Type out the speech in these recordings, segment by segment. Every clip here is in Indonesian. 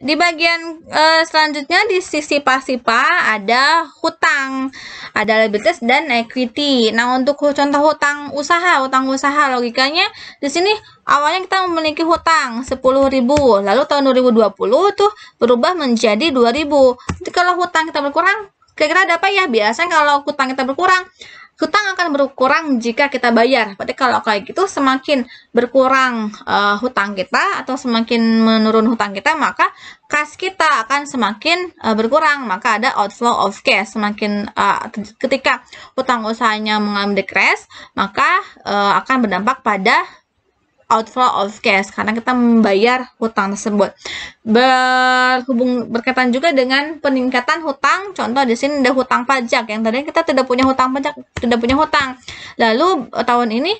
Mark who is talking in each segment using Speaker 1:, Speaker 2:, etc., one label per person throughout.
Speaker 1: di bagian selanjutnya di sisi pasifa ada hutang, ada liabilities dan equity. Nah, untuk contoh hutang usaha logikanya di sini awalnya kita memiliki hutang 10.000, lalu tahun 2020 tuh berubah menjadi 2.000. Jadi kalau hutang kita berkurang, kira-kira ada apa ya? Biasanya kalau hutang kita berkurang, hutang akan berkurang jika kita bayar. Berarti kalau kayak gitu semakin berkurang hutang kita atau semakin menurun hutang kita, maka kas kita akan semakin berkurang. Maka ada outflow of cash. Semakin ketika hutang usahanya mengalami decrease, maka akan berdampak pada outflow of cash karena kita membayar hutang tersebut. Berkaitan juga dengan peningkatan hutang. Contoh di sini ada hutang pajak. Yang tadi kita tidak punya hutang pajak, tidak punya hutang. Lalu tahun ini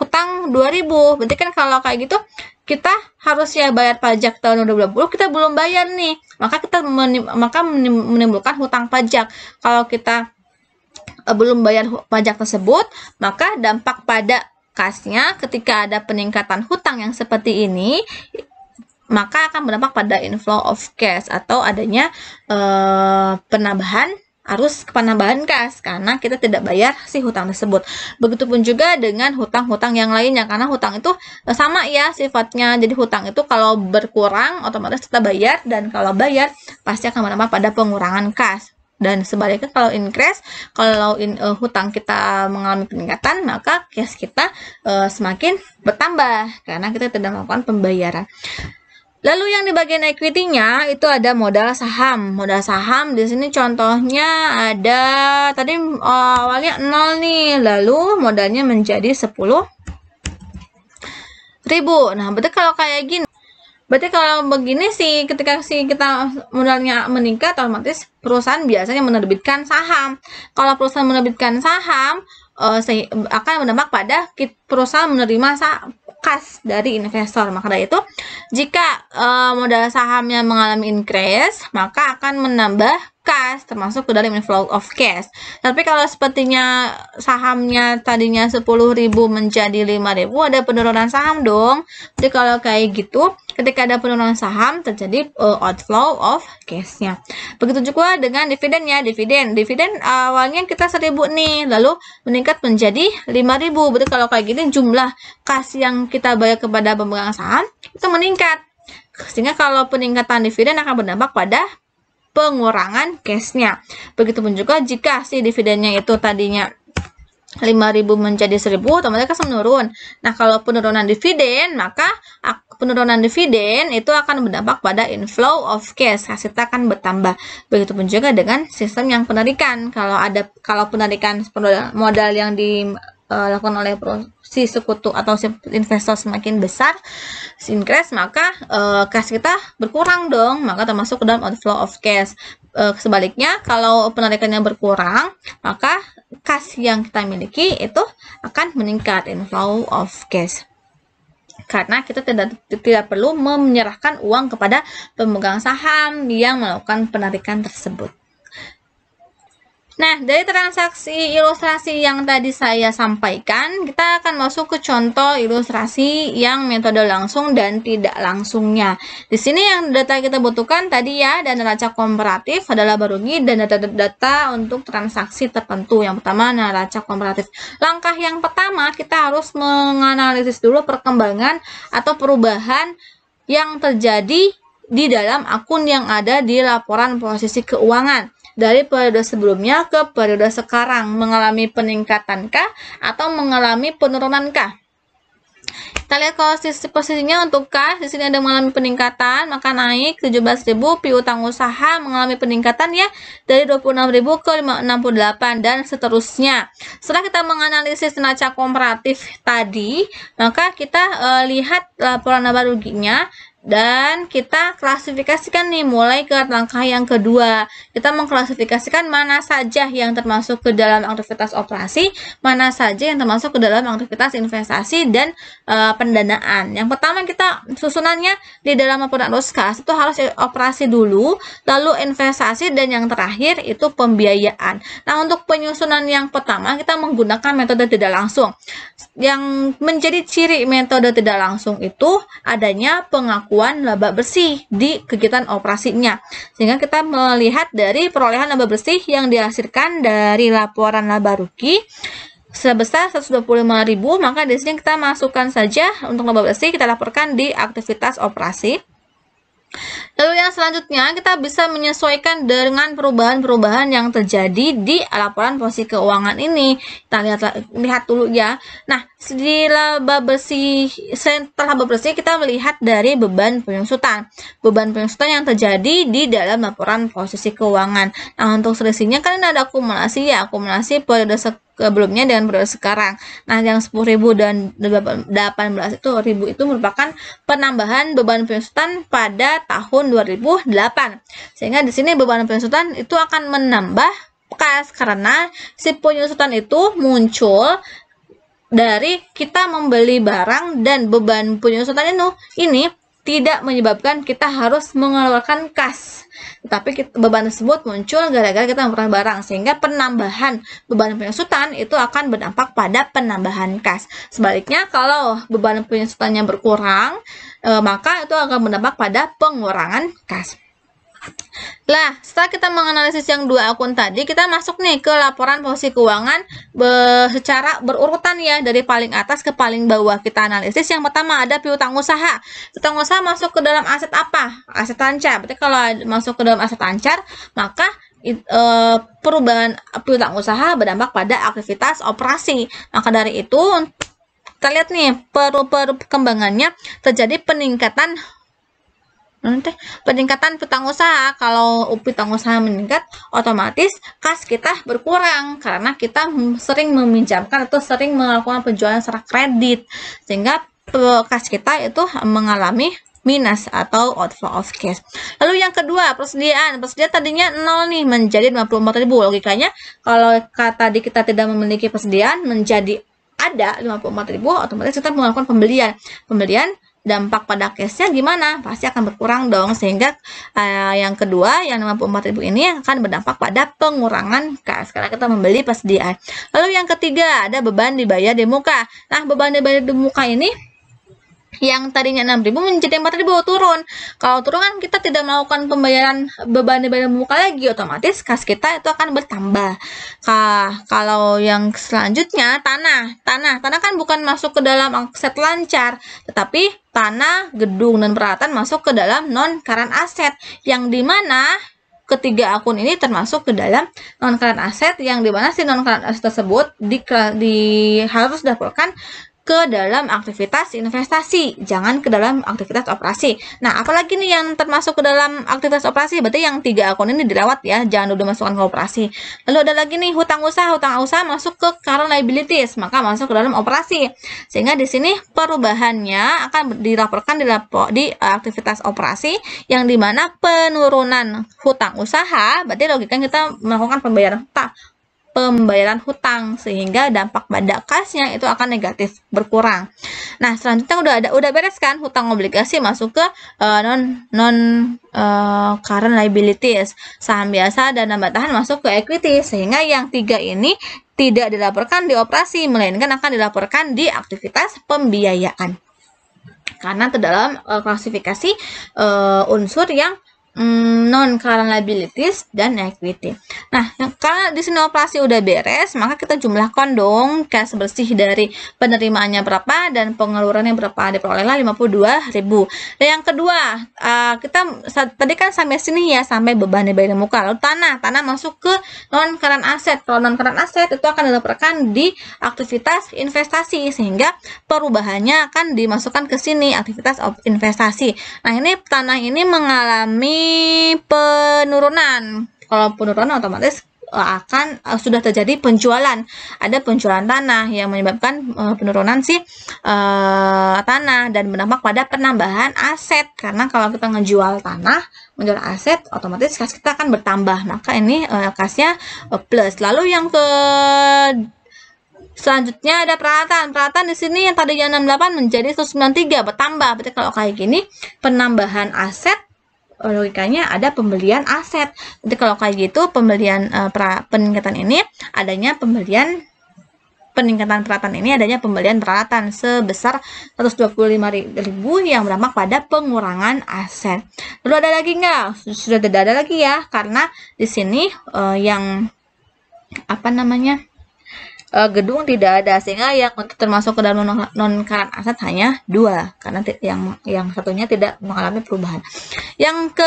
Speaker 1: hutang 2.000. Berarti kan kalau kayak gitu kita harus ya bayar pajak tahun 2020, kita belum bayar nih. Maka kita menimbulkan hutang pajak. Kalau kita belum bayar pajak tersebut, maka dampak pada kasnya ketika ada peningkatan hutang yang seperti ini, maka akan berdampak pada inflow of cash atau adanya penambahan kas karena kita tidak bayar si hutang tersebut. Begitupun juga dengan hutang-hutang yang lainnya, karena hutang itu sama ya sifatnya. Jadi hutang itu kalau berkurang otomatis kita bayar, dan kalau bayar pasti akan berdampak pada pengurangan kas. Dan sebaliknya kalau increase, kalau hutang kita mengalami peningkatan, maka cash kita semakin bertambah karena kita tidak melakukan pembayaran. Lalu yang di bagian equity-nya itu ada modal saham. Modal saham di sini contohnya ada tadi awalnya 0 nih, lalu modalnya menjadi 10.000. Nah, berarti kalau kayak gini, berarti kalau begini sih, ketika kita modalnya meningkat, otomatis perusahaan biasanya menerbitkan saham. Kalau perusahaan menerbitkan saham, akan berdampak pada perusahaan menerima kas dari investor. Maka dari itu, jika modal sahamnya mengalami increase, maka akan menambah kas, termasuk ke dalam inflow of cash. Tapi kalau sepertinya sahamnya tadinya 10.000 menjadi 5.000, ada penurunan saham dong. Jadi kalau kayak gitu, ketika ada penurunan saham, terjadi outflow of cash-nya. Begitu juga dengan dividennya. Dividen awalnya kita 1.000 nih, lalu meningkat menjadi 5.000. Berarti kalau kayak gini, jumlah kas yang kita bayar kepada pemegang saham itu meningkat. Sehingga kalau peningkatan dividen akan berdampak pada pengurangan cashnya. Begitupun juga jika si dividennya itu tadinya 5.000 menjadi 1.000, otomatis menurun. Nah, kalau penurunan dividen, maka penurunan dividen itu akan berdampak pada inflow of cash. Kas kita akan bertambah. Begitupun juga dengan sistem yang penarikan. Kalau penarikan modal yang dilakukan oleh si sekutu atau si investor semakin besar, increase, maka cash kita berkurang dong, maka termasuk ke dalam outflow of cash. Sebaliknya, kalau penarikannya berkurang, maka kas yang kita miliki itu akan meningkat, inflow of cash. Karena kita tidak perlu menyerahkan uang kepada pemegang saham yang melakukan penarikan tersebut. Nah, dari transaksi ilustrasi yang tadi saya sampaikan, kita akan masuk ke contoh ilustrasi yang metode langsung dan tidak langsungnya. Di sini yang data kita butuhkan tadi ya, dana neraca komparatif adalah laba rugi dan data untuk transaksi tertentu. Yang pertama, neraca komparatif. Langkah yang pertama, kita harus menganalisis dulu perkembangan atau perubahan yang terjadi di dalam akun yang ada di laporan posisi keuangan. Dari periode sebelumnya ke periode sekarang, mengalami peningkatankah atau mengalami penurunankah? Kita lihat kalau posisinya untuk kas, di sini ada mengalami peningkatan, maka naik 17.000. Piutang usaha mengalami peningkatan ya, dari 26.000 ke 68 dan seterusnya. Setelah kita menganalisis neraca komparatif tadi, maka kita lihat laporan laba ruginya. Dan kita klasifikasikan nih, mulai ke langkah yang kedua. Kita mengklasifikasikan mana saja yang termasuk ke dalam aktivitas operasi, mana saja yang termasuk ke dalam aktivitas investasi dan pendanaan. Yang pertama, kita susunannya di dalam laporan arus kas itu harus operasi dulu, lalu investasi, dan yang terakhir itu pembiayaan. Nah, untuk penyusunan yang pertama kita menggunakan metode tidak langsung. Yang menjadi ciri metode tidak langsung itu adanya pengakuan pembekuan laba bersih di kegiatan operasinya. Sehingga kita melihat dari perolehan laba bersih yang dihasilkan dari laporan laba rugi sebesar 125.000, maka di sini kita masukkan saja untuk laba bersih, kita laporkan di aktivitas operasi. Lalu yang selanjutnya kita bisa menyesuaikan dengan perubahan-perubahan yang terjadi di laporan posisi keuangan ini. Kita lihat dulu ya. Nah, di laba bersih, setelah laba bersih kita melihat dari beban penyusutan. Beban penyusutan yang terjadi di dalam laporan posisi keuangan. Nah, untuk selisihnya kan ini ada akumulasi ya, akumulasi periode sebelumnya dengan periode sekarang. Nah, yang 10.000 dan 18 itu merupakan penambahan beban penyusutan pada tahun 2008. Sehingga di sini beban penyusutan itu akan menambah kas karena si penyusutan itu muncul dari kita membeli barang dan beban penyusutan ini tidak menyebabkan kita harus mengeluarkan kas. Tetapi beban tersebut muncul gara-gara kita memperoleh barang, sehingga penambahan beban penyusutan itu akan berdampak pada penambahan kas. Sebaliknya, kalau beban penyusutannya berkurang, maka itu akan berdampak pada pengurangan kas. Nah, setelah kita menganalisis yang dua akun tadi, kita masuk nih ke laporan posisi keuangan secara berurutan ya, dari paling atas ke paling bawah. Kita analisis yang pertama ada piutang usaha. Piutang usaha masuk ke dalam aset apa? Aset lancar. Berarti kalau masuk ke dalam aset lancar, maka perubahan piutang usaha berdampak pada aktivitas operasi. Maka dari itu, kita lihat nih perkembangannya terjadi peningkatan piutang usaha. Kalau piutang usaha meningkat, otomatis kas kita berkurang karena kita sering meminjamkan atau sering melakukan penjualan secara kredit, sehingga kas kita itu mengalami minus atau outflow of cash. Lalu yang kedua, persediaan tadinya 0 nih menjadi 54.000. Logikanya kalau tadi kita tidak memiliki persediaan menjadi ada 54.000, otomatis kita melakukan pembelian. Dampak pada cashnya gimana? Pasti akan berkurang dong, sehingga yang kedua yang 54.000 ini akan berdampak pada pengurangan kas karena kita membeli persediaan. Lalu yang ketiga ada beban dibayar di muka. Nah, beban dibayar di muka ini yang tadinya 6.000 menjadi 4.000, turun. Kalau turun kan kita tidak melakukan pembayaran beban dibayar di muka lagi, otomatis kas kita itu akan bertambah. Kalau yang selanjutnya tanah kan bukan masuk ke dalam aset lancar, tetapi tanah, gedung, dan peralatan masuk ke dalam non current asset, yang dimana ketiga akun ini termasuk ke dalam non current asset, yang dimana si non current asset tersebut harus dilaporkan ke dalam aktivitas investasi, jangan ke dalam aktivitas operasi. Nah, apalagi nih yang termasuk ke dalam aktivitas operasi? Berarti yang 3 akun ini dirawat ya, jangan udah masukkan ke operasi. Lalu ada lagi nih hutang usaha masuk ke current liabilities, maka masuk ke dalam operasi. Sehingga di sini perubahannya akan dilaporkan di aktivitas operasi, yang dimana penurunan hutang usaha, berarti logikanya kita melakukan pembayaran hutang, sehingga dampak pada kasnya itu akan negatif, berkurang. Nah, selanjutnya udah beres kan, hutang obligasi masuk ke current liabilities, saham biasa dan nambah tahan masuk ke equity, sehingga yang 3 ini tidak dilaporkan di operasi, melainkan akan dilaporkan di aktivitas pembiayaan karena terdalam klasifikasi unsur yang non current liabilities dan equity. Nah, karena di sini operasi udah beres, maka kita jumlahkan dong kas bersih dari penerimaannya berapa dan pengeluarannya berapa. Diperolehlah 52.000. Dan yang kedua, kita tadi kan sampai sini ya, sampai beban dibayar di muka. Lalu tanah masuk ke non current asset. Kalau non current asset itu akan dilaporkan di aktivitas investasi, sehingga perubahannya akan dimasukkan ke sini, aktivitas investasi. Nah, ini tanah ini mengalami penurunan. Kalau penurunan otomatis sudah terjadi penjualan. Ada penjualan tanah yang menyebabkan penurunan tanah dan berdampak pada penambahan aset. Karena kalau kita menjual aset, otomatis kas kita akan bertambah. Maka ini kasnya plus. Lalu yang selanjutnya ada peralatan. Peralatan di sini yang tadinya 68 menjadi 193, bertambah. Berarti kalau kayak gini penambahan aset, logikanya ada pembelian aset. Jadi kalau kayak gitu peningkatan ini adanya pembelian peningkatan peralatan ini adanya pembelian peralatan sebesar 125.000 yang berdampak pada pengurangan aset. Lalu ada lagi nggak? Sudah tidak ada lagi ya, karena di sini yang apa namanya gedung tidak ada, sehingga yang termasuk ke dalam non current aset hanya 2, karena yang satunya tidak mengalami perubahan. Yang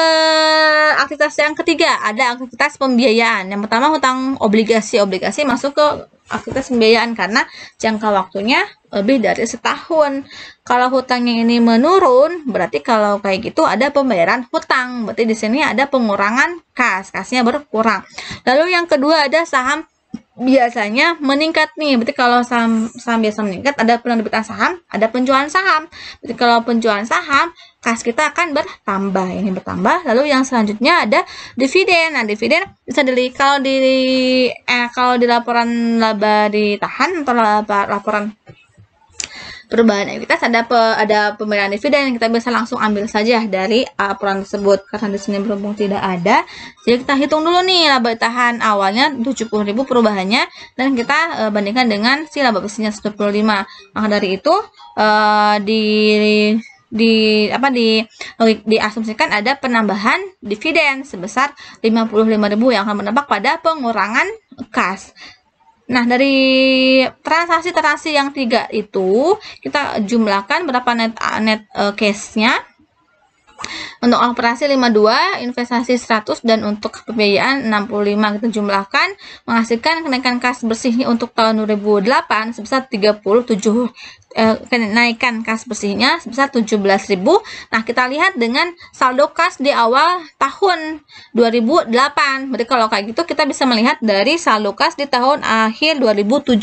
Speaker 1: aktivitas yang ketiga ada aktivitas pembiayaan. Yang pertama hutang obligasi masuk ke aktivitas pembiayaan karena jangka waktunya lebih dari setahun. Kalau hutangnya ini menurun, berarti kalau kayak gitu ada pembayaran hutang. Berarti di sini ada pengurangan kasnya berkurang. Lalu yang kedua ada saham biasanya meningkat nih. Berarti kalau saham biasa meningkat, ada penerbitan saham, ada penjualan saham. Berarti kalau penjualan saham, kas kita akan bertambah. Ini bertambah. Lalu yang selanjutnya ada dividen. Nah, dividen bisa dilihat kalau di laporan laba ditahan atau laporan perubahan ekuitas ada pembayaran dividen, kita bisa langsung ambil saja dari laporan tersebut. Karena di sini berhubung tidak ada, jadi kita hitung dulu nih laba tahan awalnya 70.000 perubahannya, dan kita bandingkan dengan si laba bersihnya 125. Maka dari itu diasumsikan ada penambahan dividen sebesar 55.000 yang akan berdampak pada pengurangan kas. Nah, dari transaksi yang 3 itu kita jumlahkan berapa net cash-nya. Untuk operasi 52, investasi 100, dan untuk pembiayaan 65 kita jumlahkan menghasilkan kenaikan kas bersihnya untuk tahun 2008 sebesar 37, kenaikan kas bersihnya sebesar 17.000. Nah, kita lihat dengan saldo kas di awal tahun 2008. Berarti kalau kayak gitu kita bisa melihat dari saldo kas di tahun akhir 2007.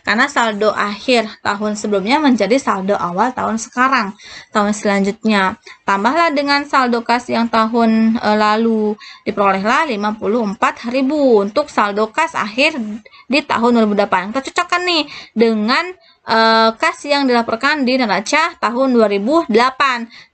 Speaker 1: Karena saldo akhir tahun sebelumnya menjadi saldo awal tahun sekarang. Tahun selanjutnya tambahlah dengan saldo kas yang tahun lalu, diperolehlah 54.000 untuk saldo kas akhir di tahun 2008. Kita cocokkan nih dengan kas yang dilaporkan di neraca tahun 2008.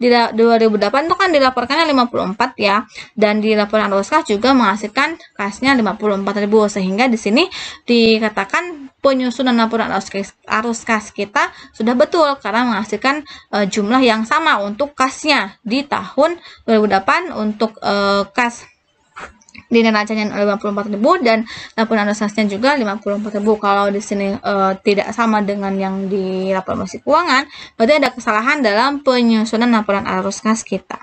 Speaker 1: Di 2008 itu kan dilaporkannya 54 ya, dan di laporan arus kas juga menghasilkan kasnya 54.000, sehingga di sini dikatakan penyusunan laporan arus kas kita sudah betul karena menghasilkan jumlah yang sama untuk kasnya di tahun 2008 untuk kas di neracanya 54.000 dan laporan arus kasnya juga 54.000. Kalau di sini tidak sama dengan yang di laporan bersih keuangan, berarti ada kesalahan dalam penyusunan laporan arus kas kita.